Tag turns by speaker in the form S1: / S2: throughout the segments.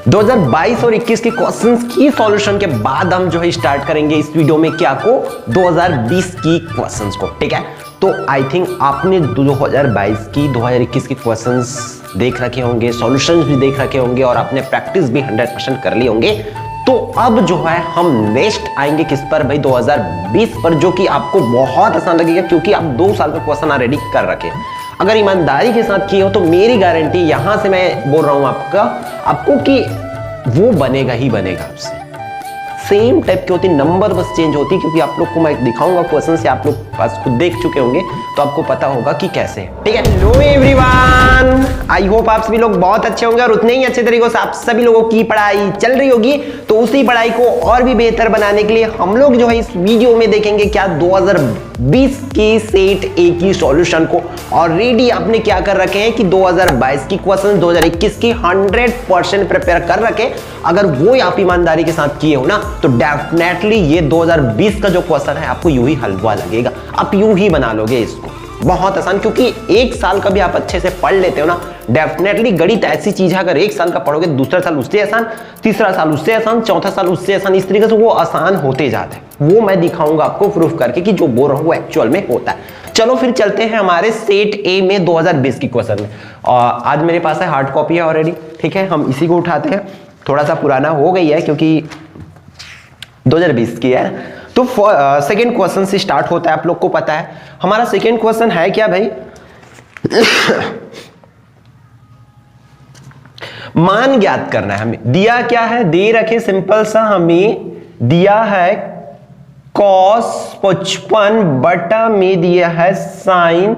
S1: 2022 और 21 के क्वेश्चंस की सॉल्यूशन के बाद हम जो है स्टार्ट करेंगे इस वीडियो में क्या को 2020 की क्वेश्चंस को, ठीक है। तो आई थिंक आपने 2022 की 2021 के क्वेश्चंस देख रखे होंगे, सॉल्यूशंस भी देख रखे होंगे और आपने प्रैक्टिस भी 100% कर ली होंगे। तो अब जो है हम नेक्स्ट आएंगे किस पर भाई, 2020 पर, जो कि आपको बहुत आसान लगेगा क्योंकि आप 2 साल का क्वेश्चन ऑलरेडी कर रखे हैं। अगर ईमानदारी के साथ किए हो तो मेरी गारंटी यहां से मैं बोल रहा हूं आपको कि वो बनेगा ही बनेगा आपसे। सेम टाइप की होती, नंबर बस चेंज होती, क्योंकि आप लोग को मैं दिखाऊंगा क्वेश्चन से, आप लोग पास खुद देख चुके होंगे तो आपको पता होगा कि कैसे है, ठीक है। हेलो एवरीवन, आई होप आप सभी लोग बहुत अच्छे होंगे और उतने ही अच्छे तरीके से आप सभी लोगों की पढ़ाई चल रही होगी। तो उसी पढ़ाई को और भी बेहतर बनाने के लिए हम लोग जो है इस वीडियो में देखेंगे क्या 2020 की सेट ए की सॉल्यूशन को। ऑलरेडी आपने क्या कर रखे हैं कि 2022 की क्वेश्चन 2021 की 100% प्रिपेयर कर रखे। अगर वो आप ईमानदारी के साथ किए हो ना तो डेफिनेटली ये 2020 का जो क्वेश्चन है आपको यूं ही हलवा लगेगा, आप यूं ही बना लोगे इसको। बहुत आसान, क्योंकि 1 साल का भी आप अच्छे से पढ़ लेते हो ना। डेफिनेटली गणित ऐसी चीज है, अगर 1 साल का पढ़ोगे दूसरा साल उससे आसान, तीसरा साल उससे आसान, चौथा साल उससे आसान, इस तरीके से वो आसान होते जाते हैं। वो मैं दिखाऊंगा आपको प्रूफ करके कि जो बोल रहा हूं वो एक्चुअल में होता है। चलो फिर चलते हैं हमारे सेट ए में 2020 की क्वेश्चन में। और आज मेरे पास है हार्ड कॉपी है ऑलरेडी, ठीक है। हम इसी को उठाते हैं, थोड़ा सा पुराना हो गई है क्योंकि 2020 की है। तो सेकेंड क्वेश्चन से स्टार्ट होता है, आप लोग को पता है हमारा सेकेंड क्वेश्चन है क्या भाई मान ज्ञात करना है हमें। दिया क्या है, दे रखे सिंपल सा, हमें दिया है cos 55 बटा में दिया है sin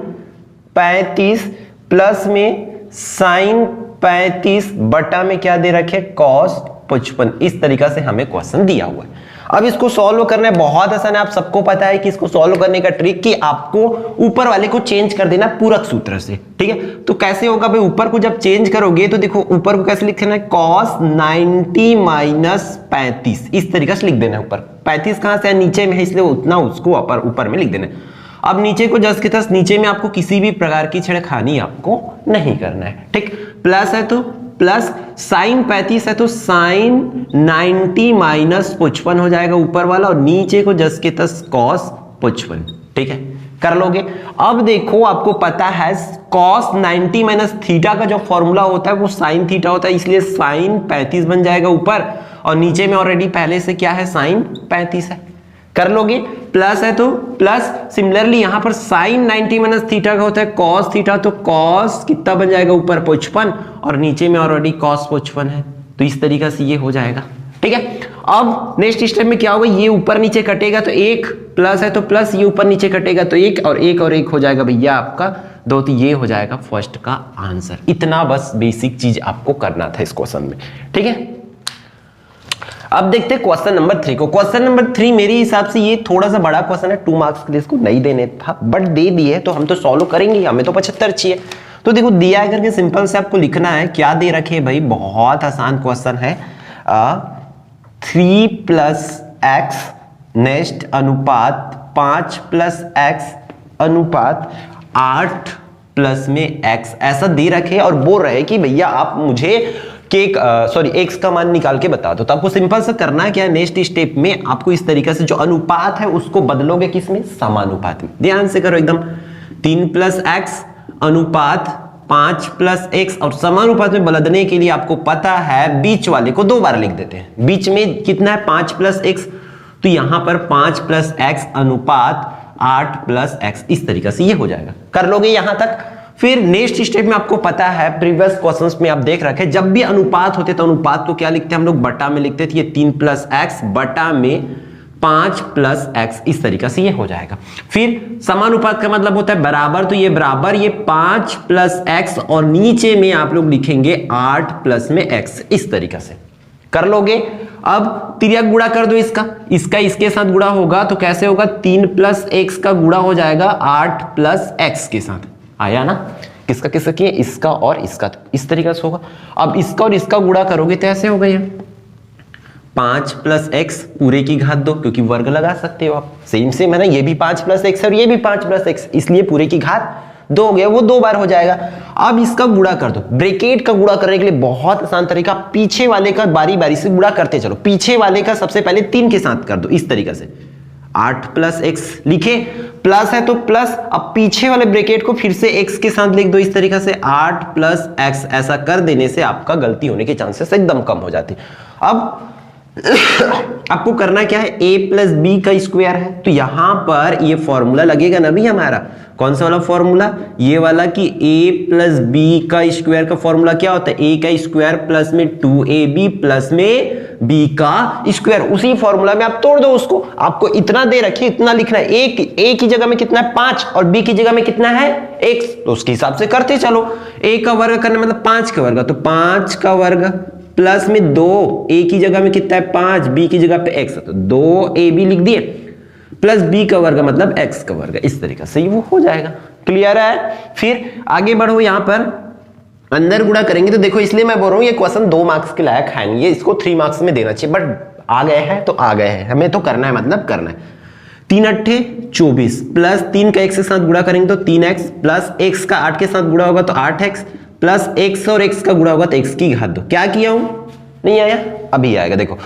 S1: 35 प्लस में sin 35 बटा में क्या दे रखे cos 55। इस तरीका से हमें क्वेश्चन दिया हुआ है। अब इसको सॉल्व करना है, बहुत आसान है। आप सबको पता है कि इसको सॉल्व करने का ट्रिक कि आपको ऊपर वाले को चेंज कर देना पूरक सूत्र से, ठीक है। तो कैसे होगा भाई, ऊपर को जब चेंज करोगे तो देखो ऊपर को कैसे लिखना है, cos 90 माइनस 35, इस तरीके से लिख देना है। ऊपर 35 कहां से है, नीचे में है, इसलिए उतना उसको ऊपर में लिख देना है। अब नीचे को जस के तस, नीचे में आपको किसी भी प्रकार की छेड़खानी आपको नहीं करना है, ठीक। प्लस है तो प्लस, साइन 35 है तो साइन 90 माइनस 55 हो जाएगा ऊपर वाला, और नीचे को जस के तस cos 55, ठीक है। कर लोगे। अब देखो आपको पता है cos 90 माइनस थीटा का जो फॉर्मूला होता है वो साइन थीटा होता है, इसलिए साइन 35 बन जाएगा ऊपर, और नीचे में ऑलरेडी पहले से क्या है, साइन 35 है। कर लोगे। प्लस है तो प्लस, सिमिलरली यहां पर साइन 90 माइनस थीटा का होता है cos थीटा, तो cos कितना बन जाएगा ऊपर 55, और नीचे में ऑलरेडी cos 55 है, तो इस तरीके से ये हो जाएगा, ठीक है। अब नेक्स्ट स्टेप में क्या होगा, ये ऊपर नीचे कटेगा तो 1, प्लस है तो प्लस, ये ऊपर नीचे कटेगा तो 1 और 1 हो जाएगा भैया आपका 2, तो ये हो जाएगा फर्स्ट का आंसर। इतना बस बेसिक चीज आपको करना था इस क्वेश्चन में, ठीक है। अब देखते हैं क्वेश्चन नंबर 3 को। क्वेश्चन नंबर 3 मेरे हिसाब से ये थोड़ा सा बड़ा क्वेश्चन है, 2 मार्क्स के लिए इसको नहीं देने था, बट दे दिए तो हम तो सॉल्व करेंगे, हमें तो 75 चाहिए। तो देखो दिया है करके सिंपल से आपको लिखना है, क्या दे रखे भाई, बहुत आसान क्वेश्चन है। 3 प्लस एक्स नेक्स्ट अनुपात 5 प्लस एक्स अनुपात 8 प्लस में एक्स, ऐसा दे रखे और बोल रहे कि भैया आप मुझे एक्स का मान निकाल के बता दो। तो आपको सिंपल से करना है क्या, नेक्स्ट स्टेप में आपको इस तरीके से जो अनुपात है उसको बदलोगे किसमें, समानुपात में। ध्यान से करो एकदम, 3 प्लस एक्स अनुपात 5 प्लस एक्स, और समानुपात में बदलने के लिए आपको पता है बीच वाले को 2 बार लिख देते हैं। बीच में कितना है, 5 प्लस एक्स, तो यहां पर 5 प्लस एक्स अनुपात 8 प्लस एक्स, इस तरीके से ये हो जाएगा। कर लोगे यहां तक। फिर नेक्स्ट स्टेप में आपको पता है प्रीवियस क्वेश्चंस में आप देख रखे, जब भी अनुपात होते तो अनुपात को क्या लिखते हैं हम लोग, बटा में लिखते थे। ये 3 प्लस एक्स बटा में 5 प्लस एक्स, इस तरीके से ये हो जाएगा। फिर समानुपात का मतलब होता है बराबर, तो ये बराबर ये 5 प्लस एक्स, और नीचे में आप लोग लिखेंगे 8 प्लस में एक्स, इस तरीके से कर लोगे। अब तिर्यक गुणा कर दो, इसका इसके साथ गुणा होगा तो कैसे होगा, 3 प्लस एक्स का गुणा हो जाएगा 8 प्लस एक्स के साथ, आया ना। किसका किसका किए, इसका और इसका, तो इस तरीके से होगा। अब इसका और इसका गुणा करोगे तो ऐसे हो गया 5 प्लस एक्स पूरे की घात 2, क्योंकि वर्ग लगा सकते हो आप, सेम है ना, ये भी 5 प्लस एक्स और ये भी 5 प्लस एक्स, इसलिए पूरे की घात 2 हो गया, वो 2 बार हो जाएगा। अब इसका गुणा कर दो। ब्रैकेट का गुणा करने के लिए बहुत आसान तरीका, पीछे वाले का बारी बारी से गुणा करते चलो। पीछे वाले का सबसे पहले 3 के साथ कर दो, इस तरीके से 8 + x लिखे, प्लस है तो प्लस। अब पीछे वाले ब्रैकेट को फिर से x के साथ लिख दो इस तरीके से 8 + x। ऐसा कर देने से आपका गलती होने के चांसेस एकदम कम हो जाते। अब आपको करना क्या है, a + b का स्क्वायर है, तो यहां पर ये फॉर्मूला लगेगा ना भी हमारा, कौन सा वाला फॉर्मूला, ये वाला कि a + b का स्क्वायर का फॉर्मूला क्या होता है, a का स्क्वायर प्लस में 2ab प्लस में b का स्क्वायर। उसी फॉर्मूला में आप तोड़ दो उसको। आपको इतना दे रखिए, इतना लिखना है, a की जगह में कितना है 5 और b की जगह में कितना है x, तो उसके हिसाब से करते चलो। a का वर्ग करना मतलब 5 का वर्ग, तो 5 का वर्ग प्लस में 2, a की जगह में कितना है 5, b की जगह पे x, तो 2ab लिख दिए, प्लस b का वर्ग मतलब x का वर्ग। इस तरीके से वो हो जाएगा। क्लियर है। फिर आगे बढ़ो, यहां पर अंदर गुणा करेंगे तो देखो, इसलिए मैं बोल रहा हूं ये क्वेश्चन 2 मार्क्स के लायक है नहीं, ये इसको 3 मार्क्स में देना चाहिए, बट आ गए हैं तो आ गए हैं, हमें तो करना है, मतलब करना है। 3 × 8 = 24 प्लस 3 का x के साथ गुणा करेंगे तो 3x प्लस x का 8 के साथ गुणा होगा तो 8x प्लस x और x का गुणा होगा तो x की घात 2। क्या किया हूं, नहीं आया, अभी आएगा। देखो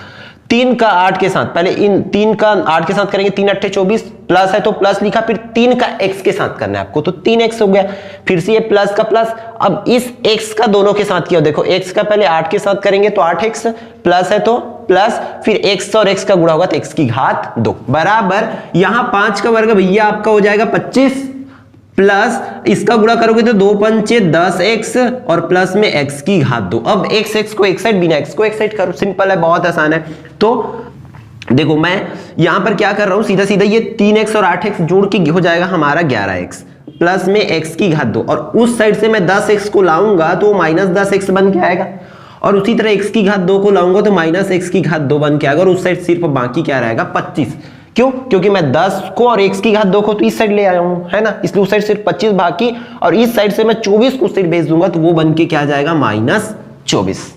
S1: 3 का 8 के साथ, पहले इन 3 का 8 के साथ करेंगे, 3 × 8 = 24 प्लस है तो प्लस लिखा, फिर 3 का x के साथ करना है आपको तो 3x हो गया, फिर से ये प्लस का प्लस। अब इस x का दोनों के साथ किया, देखो x का पहले 8 के साथ करेंगे तो 8x प्लस है तो प्लस, फिर x और x का गुणा होगा तो x की घात 2 बराबर। यहां 5 का वर्ग भैया आपका हो जाएगा 25 प्लस इसका गुणा करोगे तो 2 × 5 = 10x और प्लस में x की घात 2। अब x को एक साइड, बिना x को एक साइड करो, सिंपल है, बहुत आसान है। तो देखो मैं यहां पर क्या कर रहा हूं, सीधा सीधा ये 3x और 8x जोड़ के हो जाएगा हमारा 11x प्लस में x की घात 2, और उस साइड से मैं 10x को लाऊंगा तो -10x बन के आएगा, और उसी तरह x की घात 2 को लाऊंगा तो -x की घात 2 बन के आएगा, और उस साइड सिर्फ बाकी क्या रहेगा 25। क्यों, क्योंकि मैं 10 को और x की घात 2 को तो इस साइड ले आया हूं, है ना, इसलिए उस साइड सिर्फ 25 बाकी, और इस साइड से मैं 24 को उस साइड भेज दूंगा तो वो बन के क्या आ जाएगा -24।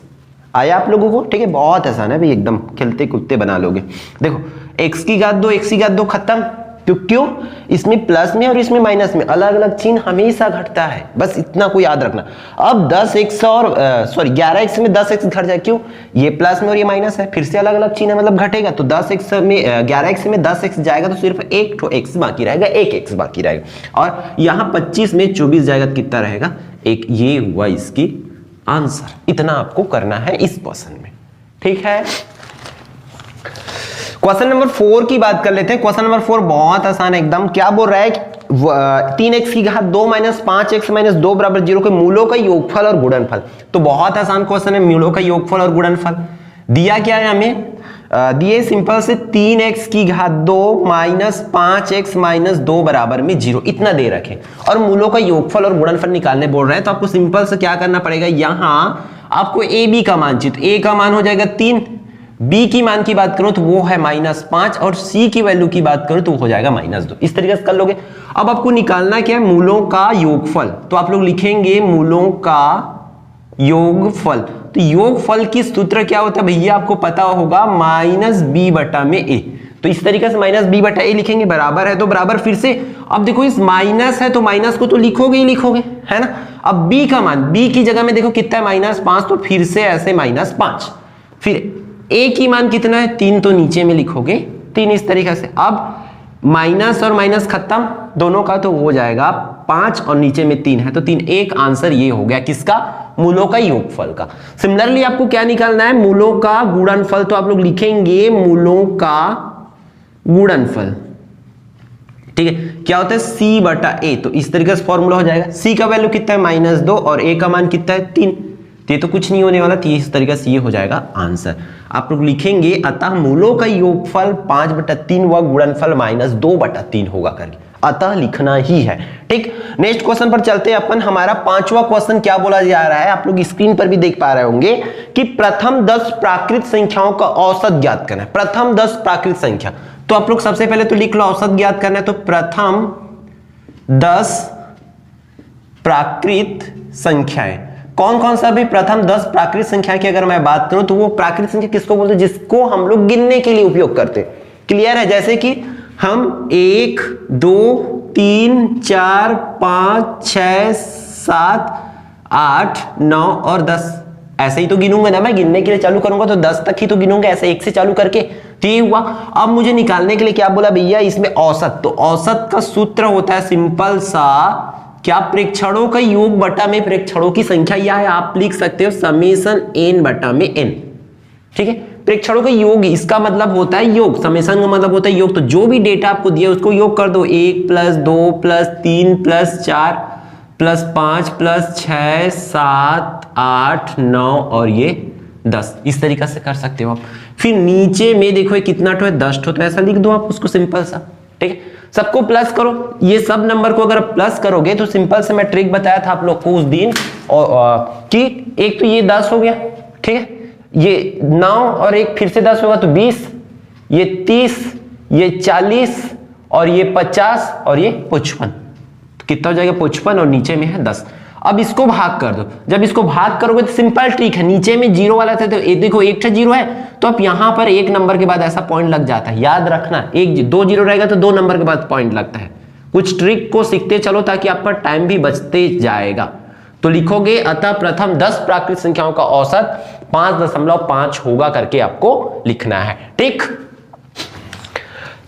S1: आया आप लोगों को, ठीक है, बहुत आसान है भाई, एकदम खिलते कुत्ते बना लोगे। देखो x की घात 2 x की घात 2 खत्म, तो क्यों, इसमें प्लस में और इसमें माइनस में अलग अलग चिन्ह हमेशा घटता है, बस इतना को याद रखना। अब 10x और 11x में 10x घट जाए, क्यों, ये प्लस में और ये माइनस है, फिर से अलग अलग चिन्ह मतलब घटेगा, तो 10x में 11x में 10x जाएगा तो सिर्फ एक तो x बाकी रहेगा, एक x बाकी रहेगा, और यहाँ 25 में 24 जाएगा तो कितना रहेगा 1। ये हुआ इसकी आंसर। इतना आपको करना है इस क्वेश्चन में, ठीक है। क्वेश्चन नंबर 4 की बात कर लेते हैं। क्वेश्चन नंबर 4 बहुत आसान है एकदम। क्या बोल रहा है, 3x की घात 2 - 5x - 2 = 0 के मूलों का योगफल और गुणनफल। तो बहुत आसान क्वेश्चन है, मूलों का योगफल और गुणनफल। दिया क्या है हमें, दिए सिंपल से 3x की घात 2 - 5x - 2 बराबर में 0, इतना दे रखे, और मूलों का योगफल और गुणनफल निकालने बोल रहे हैं। तो आपको सिंपल से क्या करना पड़ेगा, यहां आपको a b का मान चाहिए, a का मान हो जाएगा 3, b की मान की बात करूं तो वो है -5, और c की वैल्यू की बात करूं तो वो हो जाएगा -2। इस तरीके से कर लोगे। अब आपको निकालना क्या है, मूलों का योगफल, तो आप लोग लिखेंगे मूलों का योगफल। तो योगफल की सूत्र क्या होता है भैया, आपको पता होगा -b/a। तो इस तरीके से -b/a लिखेंगे, बराबर है तो बराबर, फिर से अब देखो इस माइनस है तो माइनस को तो लिखोगे ही लिखोगे, है ना। अब b का मान, b की जगह में देखो कितना है -5, तो फिर से ऐसे -5, फिर a की मान कितना है 3, तो नीचे में लिखोगे 3, इस तरीके से। अब माइनस और माइनस खत्म दोनों का, तो हो जाएगा 5 और नीचे में 3 है तो 3। एक आंसर ये हो गया किसका, मूलों का योगफल का। सिमिलरली आपको क्या निकालना है, मूलों का गुणनफल। तो आप लोग लिखेंगे मूलों का गुणनफल, ठीक है। क्या होता है c/a, तो इस तरीके से फॉर्मूला हो जाएगा। c का वैल्यू कितना है -2 और a का मान कितना है 3, ये तो कुछ नहीं होने वाला, तो इस तरीके से ये हो जाएगा आंसर। आप लोग लिखेंगे अतः मूलों का योगफल 5/3 व गुणनफल -2/3 होगा करके, अतः लिखना ही है, ठीक। नेक्स्ट क्वेश्चन पर चलते हैं अपन। हमारा 5वां क्वेश्चन क्या बोला जा रहा है, आप लोग स्क्रीन पर भी देख पा रहे होंगे कि प्रथम 10 प्राकृत संख्याओं का औसत ज्ञात करना है। प्रथम 10 प्राकृत संख्या, तो आप लोग सबसे पहले तो लिख लो औसत ज्ञात करना है, तो प्रथम 10 प्राकृत संख्याएं कौन कौन सा भी। प्रथम 10 प्राकृत संख्या की अगर मैं बात करूं तो वो प्राकृत संख्या किसको बोलते हैं, जिसको हम लोग गिनने के लिए उपयोग करते हैं। क्लियर है, जैसे कि हम 1 2 3 4 5 6 7 8 9 और 10 ऐसे ही तो गिनूंगा ना, मैं गिनने के लिए चालू करूंगा तो 10 तक ही तो गिनूंगा, ऐसे 1 से चालू करके। तो ये हुआ। अब मुझे निकालने के लिए क्या बोला भैया, इसमें औसत। तो औसत का सूत्र होता है सिंपल सा क्या, प्रेक्षणों का योग बटा में प्रेक्षणों की संख्या, या आप लिख सकते हो समेशन n बटा में n। ठीक है, प्रेक्षणों का योग, इसका मतलब होता है योग, समेशन का मतलब होता है योग। तो जो भी डेटा आपको दिया उसको योग कर दो, 1 + 2 + 3 + 4 + 5 + 6 7 8 9 और ये 10, इस तरीके से कर सकते हो आप। फिर नीचे में देखो ये कितना ठो है, 10 ठो, तो ऐसा लिख दो आप उसको सिंपल सा। ठीक है, सबको प्लस करो, ये सब नंबर को अगर प्लस करोगे तो सिंपल से मैं ट्रिक बताया था आप लोग को उस दिन, और कि एक तो ये 10 हो गया, ठीक है, ये 9 और एक फिर से 10 होगा तो 20, ये 30, ये 40 और ये 50 और ये 55, तो कितना हो जाएगा 55 और नीचे में है 10। अब इसको भाग कर दो, जब इसको भाग करोगे तो सिंपल ट्रिक है, नीचे में 0 वाला था तो देखो एक 0 है, तो अब यहां पर एक नंबर के बाद ऐसा पॉइंट लग जाता है, याद रखना, 2 0 रहेगा तो 2 नंबर के बाद पॉइंट लगता है। कुछ ट्रिक को सीखते चलो ताकि आपका टाइम भी बचते जाएगा। तो लिखोगे अतः प्रथम 10 प्राकृतिक संख्याओं का औसत 5.5 होगा करके आपको लिखना है। ठीक,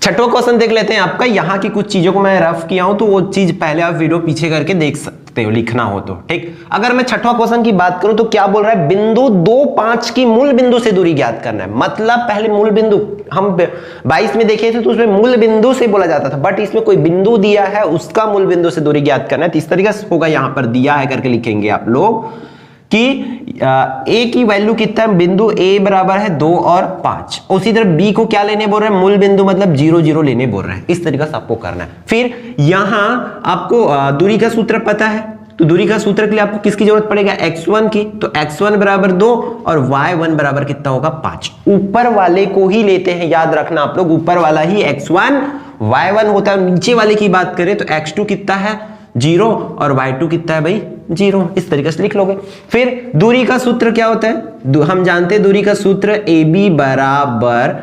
S1: छठवां क्वेश्चन देख लेते हैं आपका। यहां की कुछ चीजों को मैं रफ किया हूं तो वो चीज पहले आप वीडियो पीछे करके देख सकते हो, लिखना हो तो। ठीक, अगर मैं छठवां क्वेश्चन की बात करूं तो क्या बोल रहा है, बिंदु 2 5 की मूल बिंदु से दूरी ज्ञात करना है। मतलब पहले मूल बिंदु हम 22 में देखे थे तो उसमें मूल बिंदु से बोला जाता था, बट इसमें कोई बिंदु दिया है उसका मूल बिंदु से दूरी ज्ञात करना है। तो इस तरीके से होगा, यहां पर दिया है करके लिखेंगे आप लोग कि a की वैल्यू कितना है, बिंदु a बराबर है 2 और 5। उसी तरह b को क्या लेने बोल रहे हैं, मूल बिंदु मतलब 0 0 लेने बोल रहे हैं। इस तरीके से आपको करना है। फिर यहां आपको दूरी का सूत्र पता है, तो दूरी का सूत्र के लिए आपको किसकी जरूरत पड़ेगा, x1 की। तो x1 बराबर 2 और y1 बराबर कितना होगा 5। ऊपर वाले को ही लेते हैं, याद रखना आप लोग, ऊपर वाला ही x1 y1 होता है। नीचे वाले की बात करें तो x2 कितना है 0 और y2 कितना है भाई 0। इस तरीके से लिख लोगे। फिर दूरी का सूत्र क्या होता है, हम जानते हैं दूरी का सूत्र AB बराबर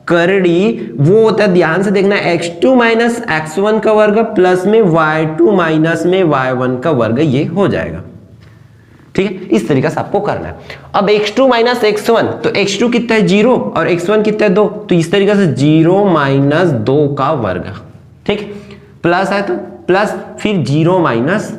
S1: करड़ी वो होता है, ध्यान से देखना, x2 माइनस x1 का वर्ग प्लस में y2 माइनस में y1 का वर्ग, ये हो जाएगा। ठीक है, इस तरीके से आपको करना है। अब x2 माइनस x1, तो x2 कितना है 0 और x1 कितना है 2, तो इस तरीके से 0 माइनस 2 का वर्ग। ठीक, प्लस है तो प्लस, फिर 0 माइनस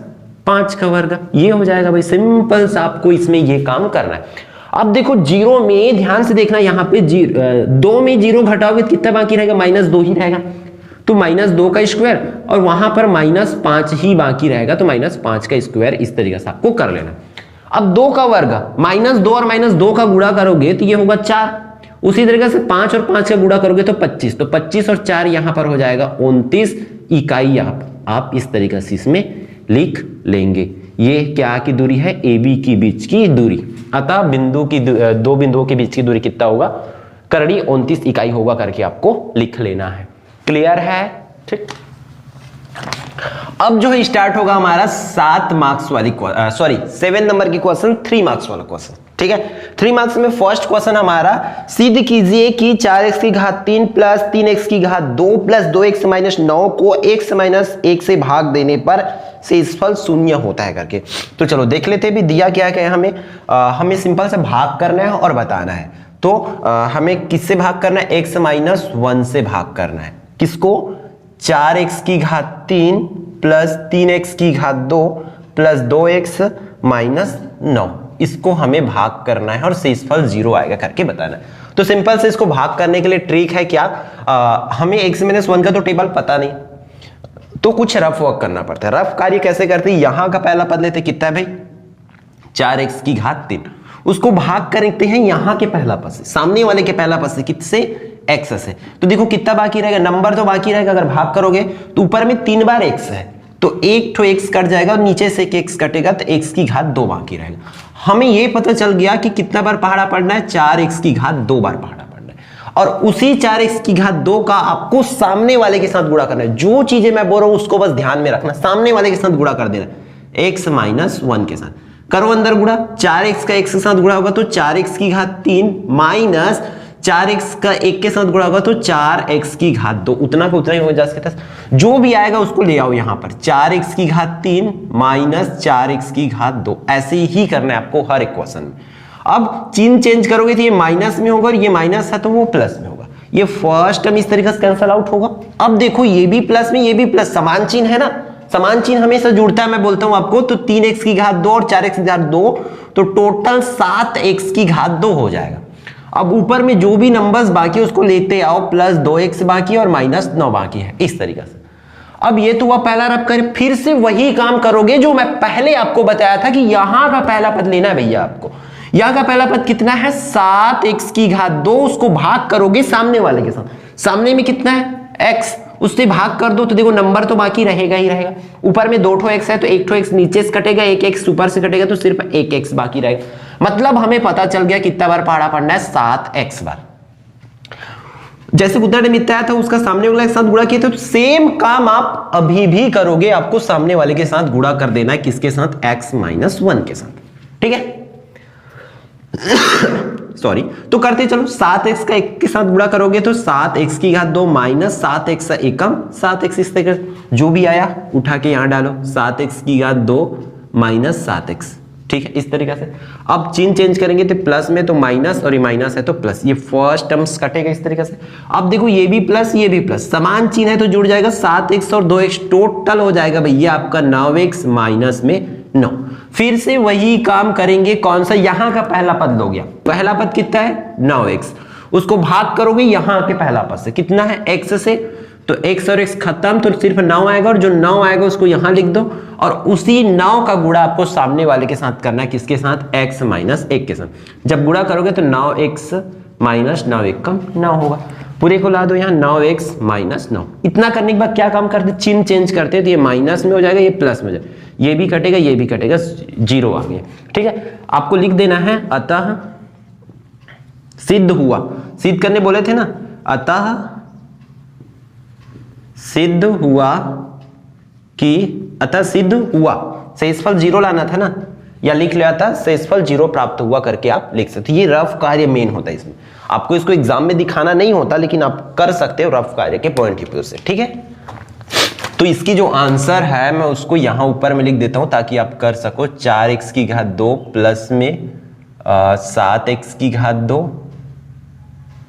S1: 5 का वर्ग, ये हो जाएगा भाई। सिंपल सा आपको इसमें ये काम करना है। अब देखो 0 में ध्यान से देखना, यहाँ पे 2 में 0 घटाओगे कितना बाकी रहेगा, -2 ही रहेगा। तो -2 का स्क्वायर और वहां पर -5 ही बाकी रहेगा, तो -5 का स्क्वायर। इस तरीके से आपको कर लेना। अब 2 का वर्ग, -2 और -2 का गुणा करोगे तो ये होगा 4। उसी तरीके से 5 और 5 का गुणा करोगे तो 25, तो 25 और 4 यहां पर हो जाएगा 29 इकाई। आप इस तरीके से इसमें लिख लेंगे। ये क्या की दूरी है, AB की बीच की दूरी। अतः बिंदु की दो बिंदुओं के बीच की दूरी कितना होगा, करड़ी 29 इकाई होगा करके आपको लिख लेना है। क्लियर है? ठीक, अब जो है स्टार्ट होगा हमारा 7 मार्क्स वाली 7 नंबर की क्वेश्चन, 3 मार्क्स वाला क्वेश्चन। ठीक है, 3 मार्क्स में फर्स्ट क्वेश्चन हमारा, सिद्ध कीजिए कि 4x की घात 3 प्लस 3x की घात 2 प्लस 2x माइनस 9 को x माइनस 1 से भाग देने पर शेषफल 0 होता है करके। तो चलो देख लेते हैं भी दिया क्या है हमें सिंपल से भाग करना है और बताना है। तो हमें किससे भाग करना है, x माइनस 1 से भाग करना है। किसको, 4x की घात 3 प्लस 3x की घात 2 प्लस 2x माइनस 9, इसको हमें भाग करना है और शेषफल 0 आएगा करके बताना है। तो सिंपल से इसको भाग करने के लिए ट्रिक है क्या, हमें x माइनस 1 का तो टेबल पता नहीं, तो कुछ रफ वर्क करना पड़ता है। रफ कार्य कैसे करते हैं, यहां का पहला पद लेते कितना है भाई 4x की घात 3, उसको भाग करते हैं यहां के पहला पद से, सामने वाले के पहला पद से, किससे, x से। तो देखो कितना बाकी रहेगा, नंबर तो बाकी रहेगा। अगर भाग करोगे तो ऊपर में 3 बार x है, तो एक ठो x कट जाएगा और नीचे से एक x कटेगा, तो x की घात 2 बाकी रहेगा। हमें यह पता चल गया कि कितना बार पहाड़ा पढ़ना है, 4x की घात 2 बार पहाड़ा पढ़ना है। और उसी 4x की घात 2 का आपको सामने वाले के साथ गुणा करना है। जो चीजें मैं बोल रहा हूं उसको बस ध्यान में रखना, सामने वाले के साथ गुणा कर देना, x माइनस 1 के साथ करो अंदर गुणा। 4x का x के साथ गुणा होगा तो 4x की घात 3 माइनस 4x का 1 के साथ गुणा होगा तो 4x की घात 2, उतना का उतना ही हो जा सकता है। जो भी आएगा उसको ले आओ यहां पर, 4x की घात 3 माइनस 4x की घात 2, ऐसे ही करना है आपको हर इक्वेशन में। अब चिन्ह चेंज करोगे तो ये माइनस में होगा और ये माइनस है तो वो प्लस में होगा। ये फर्स्ट टर्म इस तरीके से कैंसल आउट होगा। अब देखो ये भी प्लस में ये भी प्लस, समान चिन्ह है ना, समान चिन्ह हमेशा जुड़ता है, मैं बोलता हूं आपको। तो 3x की घात 2 और 4x की घात 2, तो टोटल 7x की घात 2 हो जाएगा। अब ऊपर में जो भी नंबर्स बाकी है उसको लेते आओ, प्लस 2x बाकी और माइनस 9 बाकी है, इस तरीके से। अब ये तो हुआ पहला रब कर, फिर से वही काम करोगे जो मैं पहले आपको बताया था कि यहां का पहला पद लेना है भैया आपको। यहां का पहला पद कितना है 7x की घात 2, उसको भाग करोगे सामने वाले के साथ। सामने में कितना है x, उससे भाग कर दो तो देखो नंबर तो बाकी रहेगा ही रहेगा। ऊपर में 2 x है तो 1 x नीचे से कटेगा, 1 x ऊपर से कटेगा तो सिर्फ 1 x बाकी रहेगा। मतलब हमें पता चल गया कितना बार पहाड़ा पढ़ना है, 7x बार। जैसे उदाहरण मिलता था उसका सामने वाले के साथ गुणा किया, तो सेम काम आप अभी भी करोगे। आपको सामने वाले के साथ गुणा कर देना है, किसके साथ, x माइनस 1 के साथ, ठीक है। सॉरी, तो करते चलो, 7x का 1 के साथ गुणा करोगे तो 7x की घात 2 माइनस 7x का एकम 7x, इस तरह जो भी आया उठा के यहां डालो, 7x की घात 2 माइनस 7x, ठीक है, इस तरीके से। अब चिन्ह चेंज करेंगे तो प्लस में तो माइनस और ये माइनस है तो प्लस, ये फर्स्ट टर्म्स कटेगा इस तरीके से। अब देखो ये भी प्लस ये भी प्लस, समान चिन्ह है तो जुड़ जाएगा, 7x और 2x टोटल हो जाएगा भैया आपका 9x माइनस में 9। फिर से वही काम करेंगे, कौन सा, यहां का पहला पद लो गया, पहला पद कितना है 9x, उसको भाग करोगे यहां के पहला पद से, कितना है x से, तो x और x खत्म तो सिर्फ 9 आएगा, और जो 9 आएगा उसको यहां लिख दो, और उसी 9 का गुणा आपको सामने वाले के साथ करना है, किसके साथ, x माइनस 1 के साथ। जब गुणा करोगे तो 9x माइनस 9 एकम 9 होगा, पूरे को ला दो यहाँ 9x माइनस 9। इतना करने के बाद क्या काम करते, चिन्ह चेंज करते हैं तो ये माइनस में हो जाएगा, ये प्लस में हो जाएगा, ये भी कटेगा ये भी कटेगा, 0 आ गया, ठीक है। आपको लिख देना है अतः सिद्ध हुआ, सिद्ध करने बोले थे ना, अतः सिद्ध हुआ कि, अतः सिद्ध हुआ, शेषफल 0 लाना था ना, या लिख लिया था शेषफल 0 प्राप्त हुआ करके आप लिख सकते। ये रफ कार्य मेन होता है इसमें, आपको इसको एग्जाम में दिखाना नहीं होता, लेकिन आप कर सकते हो रफ कार्य के पॉइंट ऑफ व्यू से, ठीक है। तो इसकी जो आंसर है मैं उसको यहां ऊपर में लिख देता हूं ताकि आप कर सको, 4x की घात 2 प्लस में 7x की घात 2,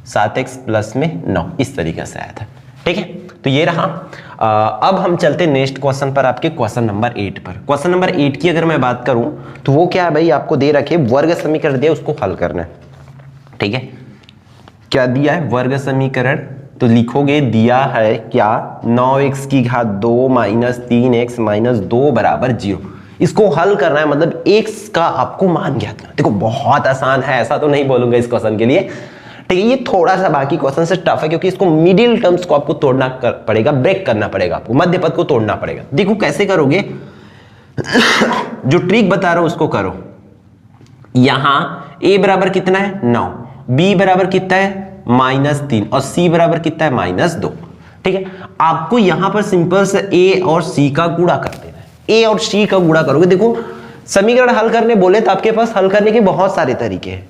S1: 7x प्लस में 9, इस तरीके से आया था, ठीक है। तो ये रहा। अब हम चलते नेक्स्ट क्वेश्चन पर, आपके क्वेश्चन नंबर 8 पर। क्वेश्चन नंबर 8 की अगर मैं बात करूं तो वो क्या है भाई, आपको दे रखे वर्ग समीकरण दिया, उसको हल करना है, ठीक है। क्या दिया है, वर्ग समीकरण, तो लिखोगे दिया है क्या, 9x की घात 2 माइनस 3x माइनस 2 बराबर 0। इसको हल करना है, मतलब x का आपको मान ज्ञात करना। देखो बहुत आसान है, ऐसा तो नहीं बोलूंगा इस क्वेश्चन के लिए, ठीक है। ये थोड़ा सा बाकी क्वेश्चन से टफ है, क्योंकि इसको मिडिल टर्म्स को आपको तोड़ना पड़ेगा, ब्रेक करना पड़ेगा, आपको मध्य पद को तोड़ना पड़ेगा। देखो कैसे करोगे, जो ट्रिक बता रहा हूं उसको करो। यहां a बराबर कितना है 9, b बराबर कितना है -3, और c बराबर कितना है -2, ठीक है। आपको यहां पर सिंपल से a और c का गुणा कर देना है। a और c का गुणा करोगे, देखो समीकरण हल करने बोले तो आपके पास हल करने के बहुत सारे तरीके हैं।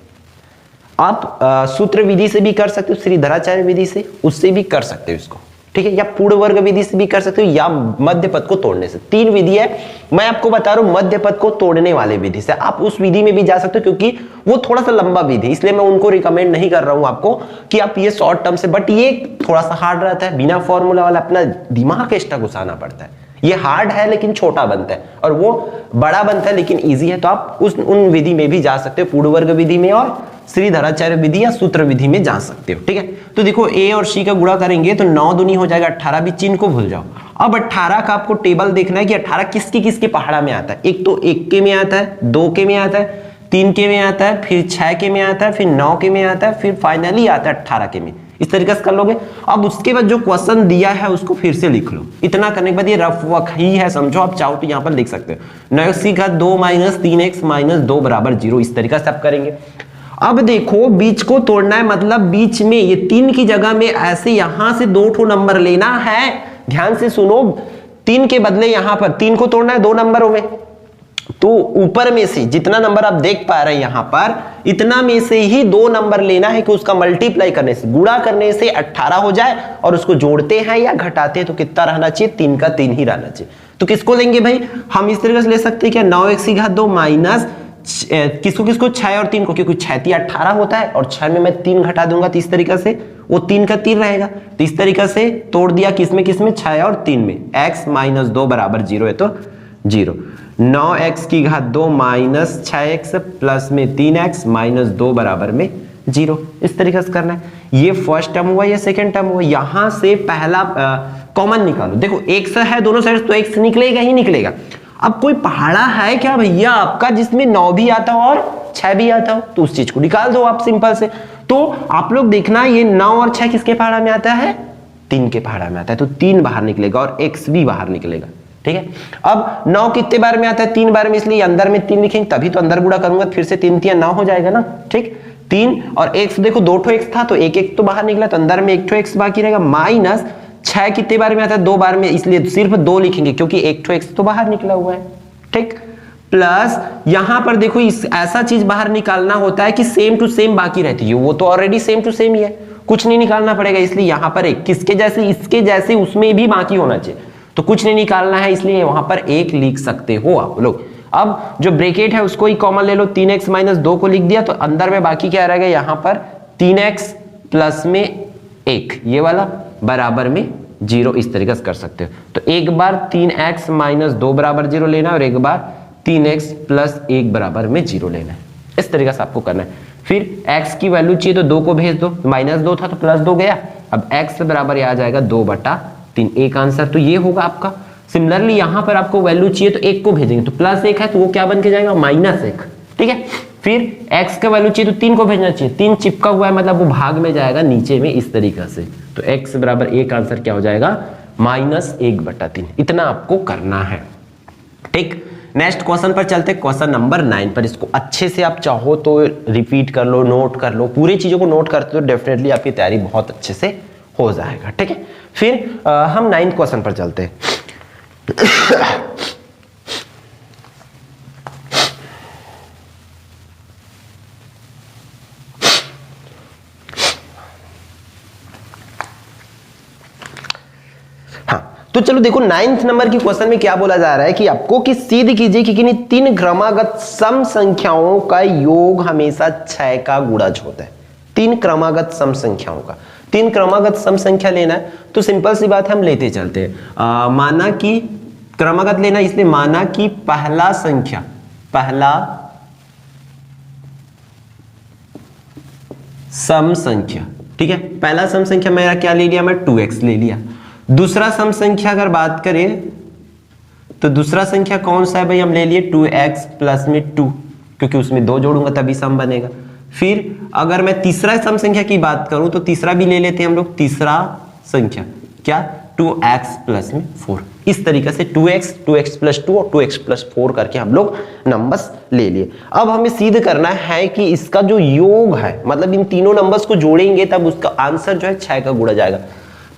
S1: आप सूत्र विधि से भी कर सकते हो, श्रीधराचार्य विधि से, उससे भी कर सकते हो इसको, ठीक है, या पूर्ण वर्ग विधि से भी कर सकते हो, या मध्य पद को तोड़ने से। 3 विधि है, मैं आपको बता रहा हूं मध्य पद को तोड़ने वाले विधि से। आप उस विधि में भी जा सकते हो, क्योंकि वो थोड़ा सा लंबा विधि, इसलिए मैं उनको रिकमेंड नहीं कर रहा हूं आपको कि आप ये शॉर्ट टर्म से, बट ये थोड़ा सा हार्ड रहता है, बिना फॉर्मूला वाला अपना दिमाग एक्स्ट्रा घुसाना पड़ता है। ये हार्ड है लेकिन छोटा बनता है, और वो बड़ा बनता है लेकिन इजी है। तो आप उन विधि में भी जा सकते हो, पूर्ण वर्ग विधि में और श्रीधराचार्य विधि या सूत्र विधि में जा सकते हो, ठीक है। तो देखो a और c का गुणा करेंगे तो 9 दूनी हो जाएगा 18, भी चिन्ह को भूल जाओ। अब 18 का आपको टेबल देखना है कि 18 किसके किसके पहाड़ा में आता है। एक तो 1 के में आता है, 2 के में आता है, 3 के में आता है, फिर 6 के में आता है, फिर 9 के में आता है, फिर फाइनली आता है 18 के में। इस तरीके से कर लोगे। अब उसके बाद जो क्वेश्चन दिया है उसको फिर से लिख लो। इतना करने के बाद ये रफ वर्क ही है, समझो। आप चाहो तो यहाँ पर लिख सकते हो 9x की घात 2 माइनस 3x माइनस 2 बराबर 0। इस तरीके से आप करेंगे। अब देखो बीच को तोड़ना है, मतलब बीच में ये 3 की जगह में ऐसे यहां से 2 नंबर लेना है। ध्यान से सुनो, 3 के बदले यहां पर 3 को तोड़ना है 2 नंबरों में। तो ऊपर में से जितना नंबर आप देख पा रहे हैं यहां पर, इतना में से ही 2 नंबर लेना है कि उसका मल्टीप्लाई करने से, गुणा करने से 18 हो जाए, और उसको जोड़ते हैं या घटाते हैं तो कितना रहना चाहिए, 3 का 3 ही रहना चाहिए। तो किसको लेंगे भाई, हम इस तरीके से ले सकते हैं क्या, 9x की घात 2 माइनस किसको किसको, 6 और 3 को, क्योंकि 6 3 18 होता है और 6 में मैं 3 घटा दूंगा तो इस तरीके से वो 3 का 3 रहेगा। तो इस तरीके से तोड़ दिया किसमें किसमें, 6 और 3 में। x माइनस 2 बराबर 0 है तो 0। 9x की घात 2 माइनस 6x प्लस में 3x माइनस 2 बराबर में 0। इस तरीके से करना है। ये फर्स्ट टर्म हुआ, ये सेकंड टर्म हुआ। यहां से पहला कॉमन निकालो। देखो x है दोनों साइड तो x निकलेगा ही निकलेगा। अब कोई पहाड़ा है क्या भैया आपका जिसमें 9 भी आता हो और 6 भी आता हो, तो उस चीज को निकाल दो आप सिंपल से। तो आप लोग देखना ये 9 और 6 किसके पहाड़ा में आता है, 3 के पहाड़ा में आता है, तो 3 बाहर निकलेगा और x भी बाहर निकलेगा। ठीक है। अब 9 कितने बार में आता है, 3 बार में, इसलिए अंदर में 3 लिखेंगे, तभी तो अंदर गुणा करूंगा, फिर से 3 3 9 हो जाएगा ना। ठीक, 3 और x, देखो 2 ठो x था तो एक एक तो बाहर निकला, तो अंदर में 1 ठो x बाकी रहेगा, माइनस 6 कितने बार में आता है, 2 बार में, इसलिए सिर्फ 2 लिखेंगे क्योंकि 1 ठो x तो बाहर निकला हुआ है। ठीक, प्लस यहां पर देखो इस ऐसा चीज बाहर निकालना होता है कि सेम टू सेम बाकी रहती है, वो तो ऑलरेडी सेम टू सेम ही है, कुछ नहीं निकालना पड़ेगा, इसलिए यहां पर एक किसके जैसे इसके जैसे उसमें भी बाकी होना चाहिए, तो कुछ नहीं निकालना है, इसलिए वहां पर 1 लिख सकते हो आप लोग। अब जो ब्रैकेट है उसको ही कॉमन ले लो, 3x माइनस 2 को लिख दिया, तो अंदर में बाकी क्या रहेगा, यहां पर 3x प्लस में 1 ये वाला बराबर में 0, इस तरीके से कर सकते हो। तो एक बार 3x माइनस 2 बराबर 0 लेना और एक बार 3x प्लस 1 बराबर में 0 लेना है, इस तरीके से आपको करना है। फिर x की वैल्यू चाहिए तो 2 को भेज दो, माइनस 2 था तो प्लस 2 गया, अब x बराबर आ जाएगा 2/3, एक आंसर तो ये होगा आपका। सिमिलरली यहां पर आपको वैल्यू चाहिए तो 1 को भेजेंगे, तो प्लस 1 है तो वो क्या बन के जाएगा, -1। ठीक है। फिर x का वैल्यू चाहिए तो 3 को भेजना चाहिए, 3 चिपका हुआ है मतलब वो भाग में जाएगा नीचे में, इस तरीके से, तो x बराबर 1 आंसर क्या हो जाएगा, -1/3। इतना आपको करना है। ठीक, नेक्स्ट क्वेश्चन पर चलते, क्वेश्चन नंबर 9 पर। इसको अच्छे से आप चाहो तो रिपीट कर लो, नोट कर लो, पूरी चीजों को नोट करते तो डेफिनेटली आपकी तैयारी बहुत अच्छे से हो जाएगा। ठीक है। फिर हम 9th क्वेश्चन पर चलते हैं। तो चलो देखो 9th नंबर की क्वेश्चन में क्या बोला जा रहा है कि आपको कि सिद्ध कीजिए कि किन्हीं 3 क्रमागत सम संख्याओं का योग हमेशा 6 का गुणज होता है। 3 क्रमागत सम संख्याओं का, 3 क्रमागत सम संख्या लेना है तो सिंपल सी बात है, हम लेते चलते हैं। माना कि क्रमागत लेना, इसलिए माना कि पहला संख्या, पहला सम संख्या, ठीक है, पहला सम संख्या मेरा क्या ले लिया, मैं 2x ले लिया। दूसरा सम संख्या अगर बात करें तो दूसरा संख्या कौन सा है भाई, हम ले लिए 2x प्लस में 2, क्योंकि उसमें 2 जोड़ूंगा तभी सम बनेगा। फिर अगर मैं तीसरा सम संख्या की बात करूं तो तीसरा भी ले लेते हैं हम लोग, तीसरा संख्या क्या, 2x प्लस में 4। इस तरीके से 2x प्लस 2 और 2x प्लस 4 करके हम लोग नंबर्स ले लिए। अब हमें सिद्ध करना है कि इसका जो योग है, मतलब इन तीनों नंबर्स को जोड़ेंगे तब उसका आंसर जो है 6 का गुणा जाएगा।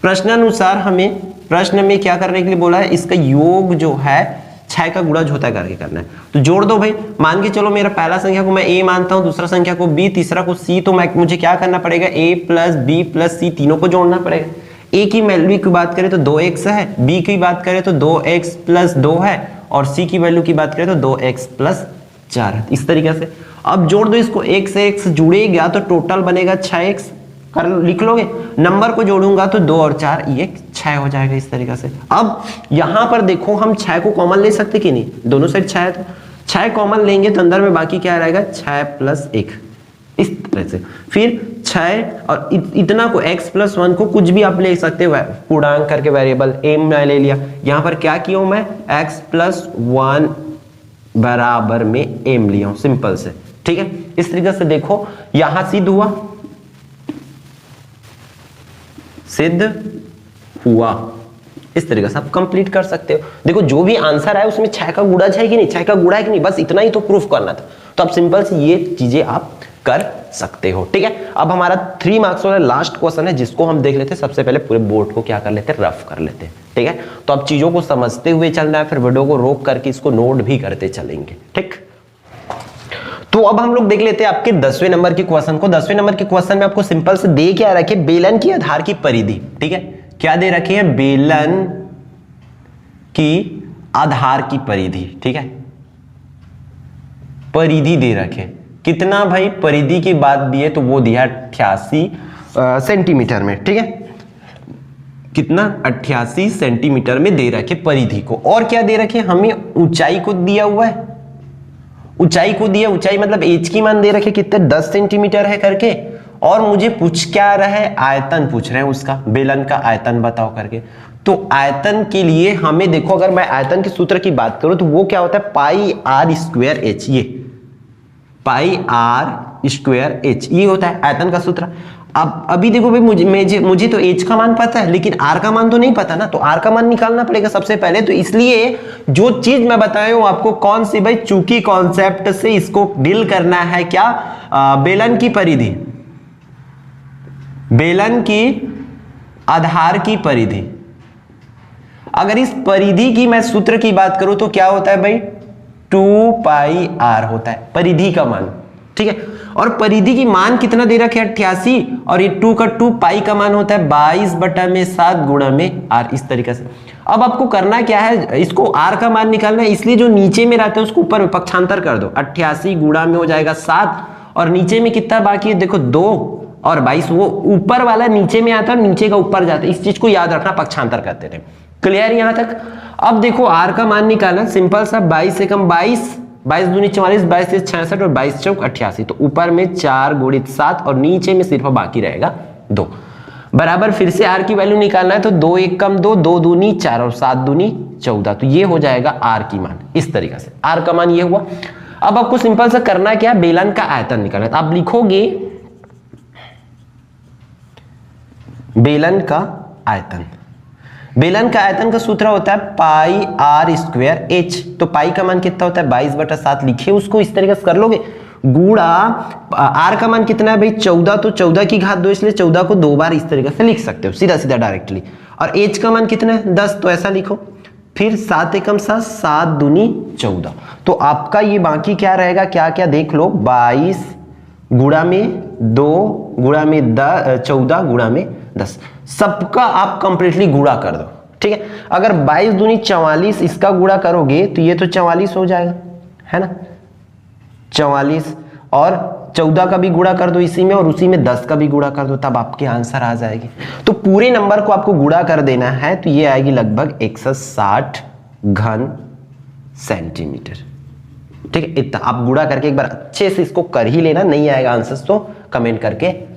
S1: प्रश्नानुसार हमें प्रश्न में क्या करने के लिए बोला है, इसका योग जो है 6 का गुणज होता है करके करना है। तो जोड़ दो भाई, मान के चलो मेरा पहला संख्या को मैं a मानता हूं, दूसरा संख्या को b, तीसरा को c, तो मुझे क्या करना पड़ेगा, a plus b plus c तीनों को जोड़ना पड़ेगा। a की वैल्यू की बात करें तो 2x है, b की बात करें तो 2x प्लस 2 है, और c की वैल्यू की बात करें तो 2x प्लस 4 है। इस तरीके से अब जोड़ दो इसको, x से x जुड़ेगा तो टोटल बनेगा 6x, कर लिख लोगे। नंबर को जोड़ूंगा तो 2 और 4 ये 6 हो जाएगा इस तरीके से। अब यहां पर देखो हम 6 को कॉमन ले सकते कि नहीं, दोनों साइड 6 है तो 6 कॉमन लेंगे तो अंदर में बाकी क्या रहेगा, 6 प्लस 1, इस तरह से। फिर 6 और इतना को x प्लस 1 को कुछ भी आप ले सकते हो पूर्णांक करके, वेरिएबल m मैं ले लिया, यहां पर क्या किया हूं मैं, x प्लस 1 बराबर में m लिया हूं, सिंपल से। ठीक है, इस तरीके से देखो यहां सिद्ध हुआ, सिद्ध हुआ, इस तरीके से आप कंप्लीट कर सकते हो। देखो जो भी आंसर है उसमें 6 का गुणज है कि नहीं, 6 का गुणा है कि नहीं, बस इतना ही तो प्रूफ करना था। तो आप सिंपल से ये चीजें आप कर सकते हो। ठीक है, अब हमारा 3 मार्क्स वाला लास्ट क्वेश्चन है, जिसको हम देख लेते हैं। सबसे पहले पूरे बोर्ड को क्या कर लेते हैं, रफ कर लेते हैं। ठीक है, तो अब चीजों को समझते हुए चलना है, फिर वीडियो को रोक करके इसको नोट भी करते चलेंगे। ठीक, तो अब हम लोग देख लेते हैं आपके 10वें नंबर के क्वेश्चन को। 10वें नंबर के क्वेश्चन में आपको सिंपल से दे क्या रखे, बेलन की आधार की परिधि। ठीक है, क्या दे रखी है, बेलन की आधार की परिधि। ठीक है, परिधि दे रखे, कितना भाई, परिधि की बात दी है तो वो दिया 88 सेंटीमीटर में। ठीक है, कितना, 88 सेंटीमीटर में दे रखे परिधि को। और क्या दे रखे, हमें ऊंचाई को दिया हुआ है, ऊंचाई को दिया, ऊंचाई मतलब एच की मान दे रखे कितने, 10 सेंटीमीटर है करके। और मुझे पूछ क्या रहा है, आयतन पूछ रहे हैं उसका, बेलन का आयतन बताओ करके। तो आयतन के लिए हमें देखो, अगर मैं आयतन के सूत्र की बात करूं तो वो क्या होता है, पाई आर स्क्वायर एच। ये पाई आर स्क्वायर एच ये होता है आयतन का सूत्र। अब अभी देखो भाई, मुझे तो एच का मान पता है, लेकिन आर का मान तो नहीं पता ना, तो आर का मान निकालना पड़ेगा सबसे पहले। तो इसलिए जो चीज मैं बताया हूं आपको, कौन सी भाई, चूंकि कॉन्सेप्ट से इसको डील करना है, क्या, बेलन की परिधि, बेलन की आधार की परिधि। अगर इस परिधि की मैं सूत्र की बात करूं तो क्या होता है भाई, 2 पाई आर होता है परिधि का मान। ठीक है, और परिधि की मान कितना दे रखे, 88, और ये 2 का 2 पाई का मान होता है 22/7 गुणा में आर, इस तरीके से। अब आपको करना क्या है, इसको आर का मान निकालना है, इसलिए जो नीचे में रहता है उसको ऊपर में पक्षांतर कर दो। 88 गुणा में हो जाएगा 7, और नीचे में कितना बाकी है देखो, 2 और 22। वो ऊपर वाला नीचे में आता है, नीचे का ऊपर जाता है, इस चीज को याद रखना, पक्षांतर करते थे। क्लियर यहां तक। अब देखो आर का मान निकालना, सिंपल सा, 22 से कम 22, 22 दूनी 44, 22 से 66 और 22 चौक 88। तो ऊपर में 4 गुणित 7 और नीचे में सिर्फ बाकी रहेगा 2 बराबर। फिर से आर की वैल्यू निकालना है, तो 2 1 कम 2, 2 दूनी 4 और 7 दूनी 14। तो ये हो जाएगा आर की मान, इस तरीके से आर का मान ये हुआ। अब आपको सिंपल सा करना क्या, बेलन का आयतन निकालना है। तो आप लिखोगे बेलन का आयतन, बेलन का आयतन का सूत्र होता है पाई आर स्क्वायर एच। तो पाई का मान कितना होता है, 22/7 लिखे उसको, इस तरीके से कर लोगे। गुणा आर का मान कितना है भाई, 14, तो 14 की घात 2, इसलिए 14 को 2 बार इस तरीके से लिख सकते हो, सीधा सीधा डायरेक्टली। और एच का मान कितना है, 10, तो ऐसा लिखो। फिर 7 एकम 7, 7 दूनी 14। तो आपका ये बाकी क्या रहेगा, क्या क्या देख लो, 22 गुणा में 2 गुणा में 14 गुणा में 10, सबका आप कंप्लीटली गुणा कर दो। ठीक है, अगर 22 दूनी 44 इसका गुणा करोगे तो ये तो 44 हो जाएगा, है ना, 44, और 14 का भी गुणा कर दो इसी में, और उसी में 10 का भी गुणा कर दो, तब आपके आंसर आ जाएगी। तो पूरे नंबर को आपको गुणा कर देना है, तो ये आएगी लगभग 160 घन सेंटीमीटर। ठीक है, इतना आप गुणा करके एक बार अच्छे से इसको कर ही लेना, नहीं आएगा आंसर तो कमेंट करके